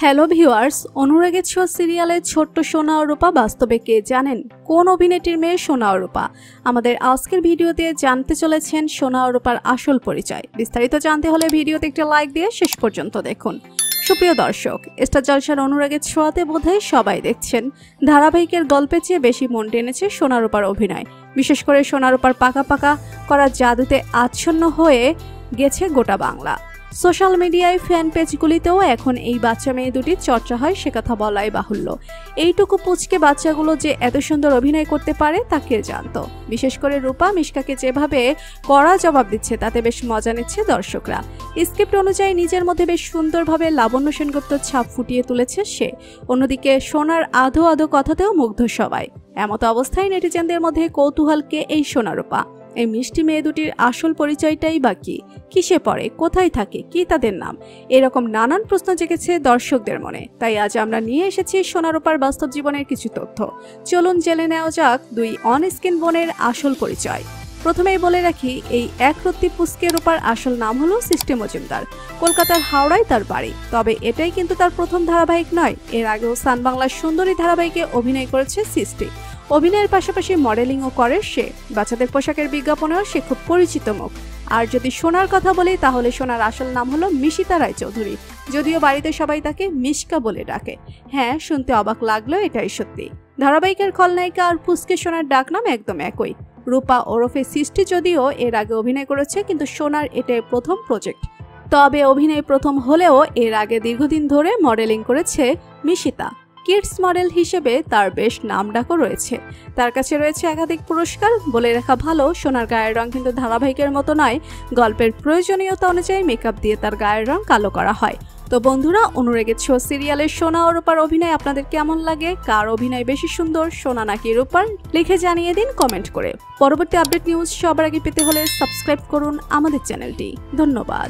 Hello viewers, অনুরাগের ছো সিরিয়ালের ছোট্ট সোনা ও রূপা বাস্তবে কে জানেন? কোন অভিনেত্রীর মেয়ে সোনা ও রূপা? আমাদের আজকের ভিডিওতে জানতে চলেছেন সোনা ও রূপার আসল পরিচয়। বিস্তারিত জানতে হলে ভিডিওতে একটা লাইক দিয়ে শেষ পর্যন্ত দেখুন। সুপ্রিয় দর্শক, স্টার জলসার অনুরাগের ছোঁয়াতে বোধহয় সবাই দেখছেন ধারাবাহিকের গল্পের চেয়ে বেশি মন টেনেছে সোনা রূপার অভিনয়। বিশেষ করে সোনা রূপার পাকা পাকা করা জাদুতে আচ্ছন্ন হয়ে গেছে গোটা বাংলা। সোশ্যাল মিডিয়ায় ফ্যান পেজগুলিতেও এখন এই বাচ্চা মেয়ে দুটির চর্চা হয়, সে কথা বলাই বাহুল্য। এইটুকু পুচকে বাচ্চাগুলো যে এত সুন্দর অভিনয় করতে পারে তা কে জানতো। বিশেষ করে রূপা মিশকাকে যেভাবে কড়া জবাব দিচ্ছে তাতে বেশ মজা নিচ্ছে দর্শকরা। স্ক্রিপ্ট অনুযায়ী নিজের মধ্যে বেশ সুন্দরভাবে লাবণ্য সেনগুপ্ত ছাপ ফুটিয়ে তুলেছে সে। অন্যদিকে সোনার আধো আধো কথাতেও মুগ্ধ সবাই। এমতো অবস্থায় নেটিজেনদের মধ্যে কৌতূহল কে এই সোনা রূপা। এই মিষ্টি মেয়ে দুটির আসল পরিচয়টাই বা কি? কিসে পড়ে, কোথায় থাকে, কি তাদের নাম? এরকম নানান প্রশ্ন জেগেছে দর্শকদের মনে। তাই আজ আমরা নিয়ে এসেছি সোনা রূপার বাস্তব জীবনের কিছু তথ্য। চলুন জেনে নেওয়া যাক দুই অন স্ক্রিন বোনের আসল পরিচয়। প্রথমেই বলে রাখি, এই একরত্তি পুচকে রূপার আসল নাম হলো সৃষ্টি মজুমদার। কলকাতার হাওড়ায় তার বাড়ি। তবে এটাই কিন্তু তার প্রথম ধারাবাহিক নয়। এর আগেও সান বাংলার সুন্দরী ধারাবাহিকে অভিনয় করেছে সৃষ্টি। অভিনয়ের পাশাপাশি মডেলিংও করে সে। বাচ্চাদের পোশাকের বিজ্ঞাপনেও সে খুব পরিচিত মুখ। আর যদি সোনার কথা বলি তাহলে সোনার আসল নাম হলো মিশিতা রায়চৌধুরী। যদিও বাড়িতে সবাই তাকে মিশকা বলে ডাকে। হ্যাঁ, শুনতে অবাক লাগলেও এটাই সত্যি। ধারাবাহিকের খলনায়িকা আর পুচকে সোনার ডাক নাম একদম একই। রূপা ওরফে সৃষ্টি যদিও এর আগে অভিনয় করেছে, কিন্তু সোনার এটাই প্রথম প্রজেক্ট। তবে অভিনয় প্রথম হলেও এর আগে দীর্ঘদিন ধরে মডেলিং করেছে মিশিতা। কিডস মডেল হিসেবে তার বেশ নামডাকও রয়েছে। তার কাছে রয়েছে একাধিক পুরস্কার। বলে রাখা ভালো, সোনার গায়ের রং কিন্তু ধারাবাহিকের মতো নয়। গল্পের প্রয়োজনীয়তা অনুযায়ী মেকআপ দিয়ে তার গায়ের রং কালো করা হয়। তো বন্ধুরা, অনুরাগের ছো সিরিয়ালের সোনা ও রূপার অভিনয় আপনাদের কেমন লাগে? কার অভিনয় বেশি সুন্দর, সোনা নাকি রূপার? লিখে জানিয়ে দিন কমেন্ট করে। পরবর্তী আপডেট নিউজ সবার আগে পেতে হলে সাবস্ক্রাইব করুন আমাদের চ্যানেলটি। ধন্যবাদ।